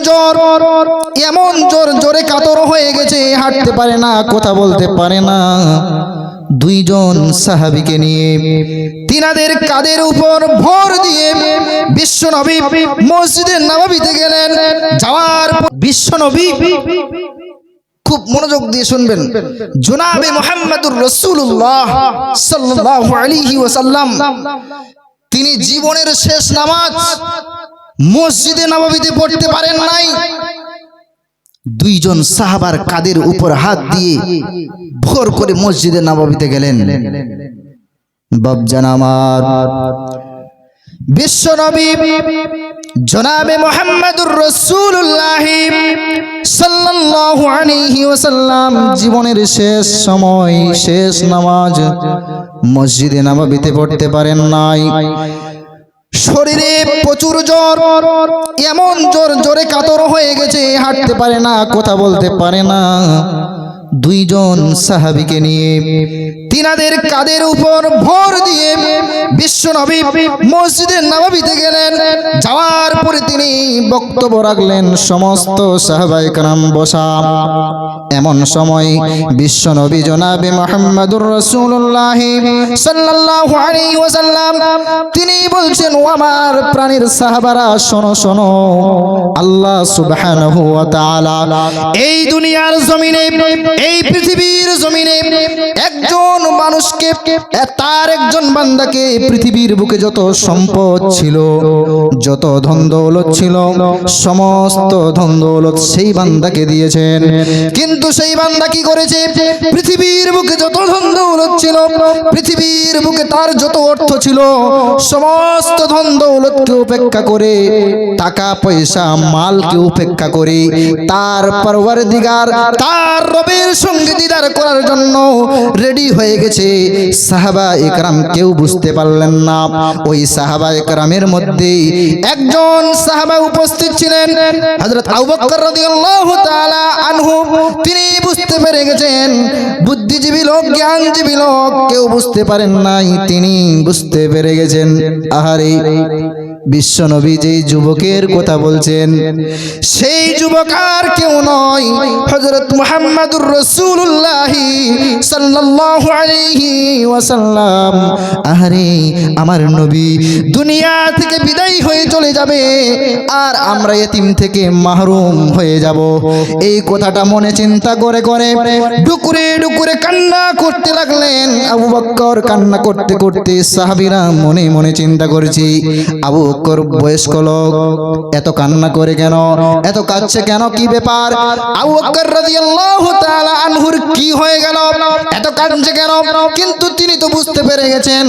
জ্বর, এমন জ্বর, জ্বরে কাতর হয়ে গেছে, হাঁটতে পারে না, কথা বলতে পারে না। দুইজন সাহাবীকে নিয়ে তিনাদের কাঁধের উপর ভর দিয়ে বিশ্বনবী মসজিদে নববীতে গেলেন। যাওয়ার বিশ্বনবী, খুব মনোযোগ দিয়ে শুনবেন, জনাবে মুহাম্মদুর রাসূলুল্লাহ সাল্লাল্লাহু আলাইহি ওয়াসাল্লাম তিনি জীবনের শেষ নামাজ মসজিদে নববীতে পড়তে পারেন নাই। দুইজন সাহাবার কাঁধের উপর হাত দিয়ে ভর করে মসজিদে নববীতে গেলেন। বাপজান আমার, বিশ্বনবী জনাবে মুহাম্মদুর রাসূলুল্লাহ সাল্লাল্লাহু আলাইহি ওয়াসাল্লাম জীবনের শেষ সময়, শেষ নামাজ মসজিদে নববীতে পড়তে পারেন নাই। শরীরে প্রচুর জ্বর, এমন জ্বর, জ্বরে কাতর হয়ে গেছে, হাঁটতে পারে না, কথা বলতে পারে না। দুইজন সাহাবীকে নিয়ে তিনাদের কাঁধের উপর ভর দিয়ে বিশ্বনবী মসজিদে নববীতে গেলেন। যাওয়ার পরে তিনি বক্তব্য রাখলেন, সমস্ত সাহাবায়ে কেরাম বসা। এমন সময় বিশ্বনবী জনাবে মুহাম্মদুর রাসূলুল্লাহ সাল্লাল্লাহু আলাইহি ওয়াসাল্লাম তিনি বলছেন, ও আমার প্রাণের সাহাবারা, শোনো শোনো, আল্লাহ সুবহানাহু ওয়া তাআলা এই দুনিয়ার জমিনে, এই পৃথিবীর জমিনে একজন মানুষকে, তার একজন বান্দাকে পৃথিবীর বুকে যত সম্পদ ছিল, যত ধন দৌলত ছিল, সমস্ত ধন দৌলত সেই বান্দাকে দিয়েছেন। কিন্তু সেই বান্দা কি করেছে? পৃথিবীর বুকে যত ধন দৌলত ছিল, পৃথিবীর বুকে তার যত অর্থ ছিল, সমস্ত ধন দৌলতকে উপেক্ষা করে, টাকা পয়সা মালকে উপেক্ষা করে তার পরওয়ারদিগার, তার রবের সঙ্গে দিদার করার জন্য রেডি হয়ে গেছে। সাহাবা একরাম কেউ বুঝতে পারলেন না। ওই সাহাবা একরামের মধ্যে একজন সাহাবা উপস্থিত ছিলেন, হযরত আবু বকর রাদিয়াল্লাহু তাআলা আনহু। তিনি বুঝতে পেরে গেছেন, বুদ্ধিজীবী লোক, জ্ঞানজীবী লোক কেউ বুঝতে পারেন নাই, তিনি বুঝতে পেরে গেছেন। আহারে, বিশ্বনবী যেই যুবকের কথা বলছেন, সেই যুবক আর কেউ নয়, হযরত মুহাম্মদুর রাসূলুল্লাহ সাল্লাল্লাহু আলাইহি ওয়াসাল্লাম। আহারে, আমার নবী দুনিয়া থেকে বিদায় হয়ে চলে যাবে, আর আমরা এতিম থেকে মাহরুম হয়ে যাব। এই কথাটা মনে চিন্তা করে করে ডুকুরে ডুকুরে কান্না করতে লাগলেন। আবু বকর কান্না করতে করতে, সাহাবীরা মনে মনে চিন্তা করছে, আবু বকর বয়স্ক লোক, এত কান্না করে কেন, এত কাঁদছে কেন, কি ব্যাপার? আবু বকর রাদিয়াল্লাহু তাআলা আনহুর কি হয়ে গেল, এত কাঁদছে কেন? কিন্তু তিনি তো বুঝতে পেরে গেছেন,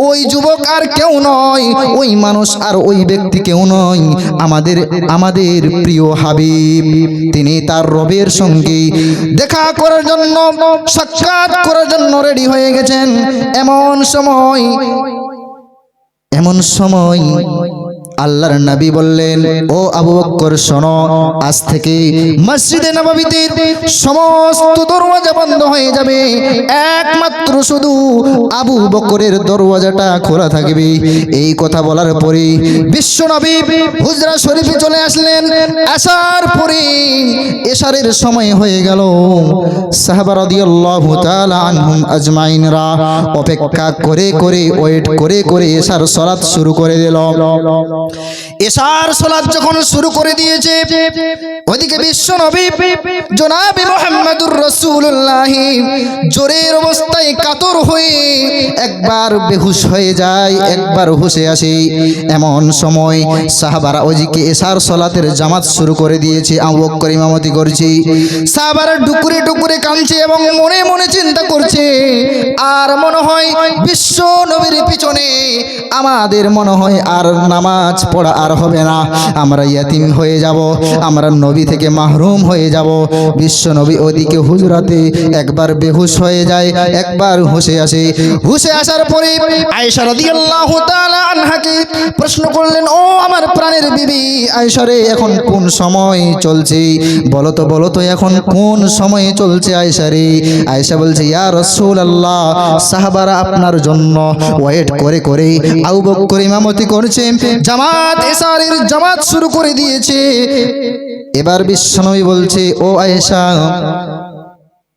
ওই যুবক আর কেউ নয়, ওই মানুষ আর ওই ব্যক্তি কেউ নয়, আমাদের প্রিয় হাবিব। তিনি তার রবের সঙ্গে দেখা করার জন্য, সাক্ষাৎ করার জন্য রেডি হয়ে গেছেন। এমন সময় আল্লাহর নবী বললেন, ও আবু বকর শোনো, আজ থেকে মসজিদে নববীতে সমস্ত দরওয়াজা বন্ধ হয়ে যাবে, একমাত্র শুধু আবু বকরের দরওয়াজাটা খোলা থাকবে। এই কথা বলার পরে বিশ্বনবী হুজরা শরীফে চলে আসলেন। আসার পরে এশারের সময় হয়ে গেল। সাহাবা রাদিয়াল্লাহু তাআলা আনহুম আজমাইনরা অপেক্ষা করে করে, ওয়েট করে করে এশার সালাত শুরু করে দিল। এশার সালাত যখন শুরু করে দিয়েছে, ওদিকে বিশ্বনবী জনাবে মুহাম্মদুর রাসূলুল্লাহ জ্বরের অবস্থায় কাতর হয়ে একবার বেহুশ হয়ে যায়, একবার হুশে আসে। এমন সময় সাহাবারা ওদিকে এশার সালাতের জামাত শুরু করে দিয়েছে, আবু বকর ইমামতি করছে। সাহাবারা ডুকুরে ডুকুরে কাঁদছে এবং মনে মনে চিন্তা করছে, আর মনে হয় বিশ্ব নবীর পিছনে আমাদের মনে হয় আর নামাজ পড়া আর হবে না, আমরা ইয়াতিম হয়ে যাব, আমরা নবী নবী থেকে মাহরুম হয়ে যাব। বিশ্ব নবী ওদিকে হুজরাতে একবার বেহুশ হয়ে যায়, একবার হুশে আসে। হুশে আসার পরে আয়েশা রাদিয়াল্লাহু তাআলা আনহাকে প্রশ্ন করলেন, ও আমার প্রাণের বিবি আয়েশা রে, এখন কোন সময় চলছে? বলো তো এখন কোন সময়ে চলছে আয়েশা রে? আয়েশা বলছে, ইয়া রাসূলুল্লাহ, সাহাবারা আপনার জন্য ওয়েট করে করে আবু বকর ইমামতি করছে, জামাত এশারের জামাত শুরু করে দিয়েছে। এবার বিশ্বনবী বলছে, ও আয়েশা,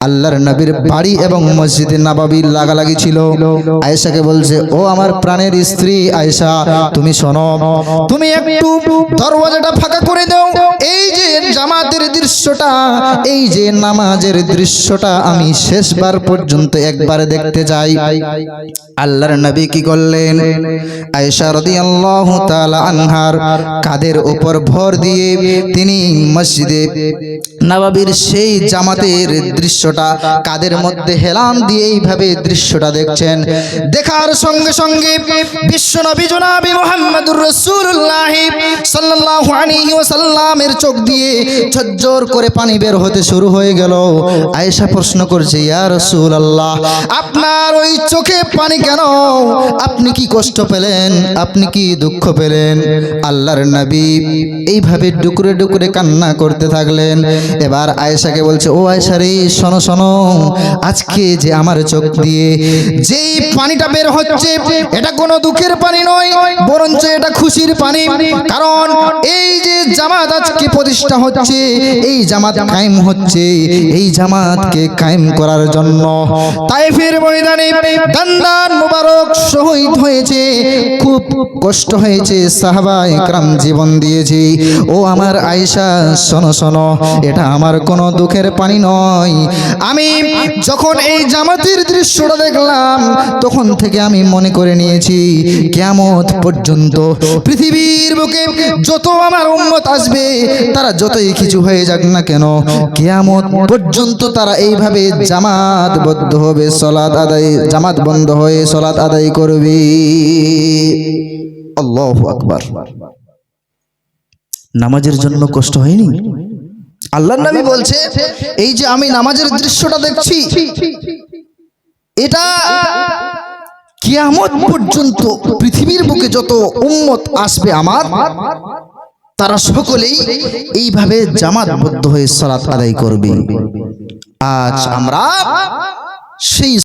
আল্লাহর নবীর বাড়ি এবং মসজিদে নববী লাগালাগি ছিল। আয়েশাকে বলছে, ও আমার প্রাণের স্ত্রী আয়েশা, তুমি শোনো, তুমি একটু দরওয়াজাটা ফাঁকা করে দাও। এই যে জামাতের দৃশ্যটা, এই যে নামাজের দৃশ্যটা আমি শেষবার পর্যন্ত একবার দেখতে চাই। আল্লাহর নবী কি করলেন? আয়েশা রাদিয়াল্লাহু তাআলা আনহার কাঁধের উপর ভর দিয়ে তিনি মসজিদে নববীর সেই জামাতের দৃশ্যটা কাদের মধ্যে হেলান দিয়ে এইভাবে দৃশ্যটা দেখছেন। দেখার সঙ্গে সঙ্গে বিশ্বনবী জনাবে মুহাম্মদুর রাসূলুল্লাহ সাল্লাল্লাহু আলাইহি ওয়াসাল্লামের চোখ দিয়ে ঝরঝর করে পানি বের হতে শুরু হয়ে গেল। আয়েশা প্রশ্ন করছে, ইয়া রাসূলুল্লাহ, আপনার ওই চোখে পানি কেন? আপনি কি কষ্ট পেলেন? আপনি কি দুঃখ পেলেন? আল্লাহর নবী এইভাবে ডুকরে ডুকরে কান্না করতে থাকলেন। এবার আয়েশাকে বলছে, ও আয়েশা রে, শোনো শোনো, আজকে যে আমার চোখ দিয়ে যেই পানিটা বের হচ্ছে, এটা কোনো দুঃখের পানি নয়, বরঞ্চ এটা খুশির পানি। কারণ এই যে জামাত আজকে প্রতিষ্ঠা হচ্ছে, এই জামাত কায়েম হচ্ছে, এই জামাতকে কায়েম করার জন্য তায়েফের ময়দানে দান্দান মুবারক শহীদ হয়েছে, খুব কষ্ট হয়েছে, সাহাবায়ে কেরাম জীবন দিয়েছে। ও আমার আয়েশা, শোনো শোনো, এটা আমার কোনো দুঃখের পানি নয়। আমি যখন এই জামাতের দৃশ্যটা দেখলাম, তখন থেকে আমি মনে করে নিয়েছি কিয়ামত পর্যন্ত পৃথিবীর বুকে যত আমার উম্মত আসবে, তারা যতই কিছু হয়ে যাক না কেন, কিয়ামত পর্যন্ত তারা এইভাবে জামাতবদ্ধ হবে, সালাত আদায়, জামাত বন্ধ হয়ে সালাত আদায় করবে। আল্লাহু আকবার। নামাজের জন্য কষ্ট হয়নি? আল্লাহর নবী বলছে, এই যে আমি নামাজের দৃশ্যটা দেখছি, এটা কিয়ামত পর্যন্ত পৃথিবীর বুকে যত উম্মত আসবে আমার, তারা সকলেই এইভাবে জামাতবদ্ধ হয়ে সালাত আদায় করবে। আজ আমরা সেই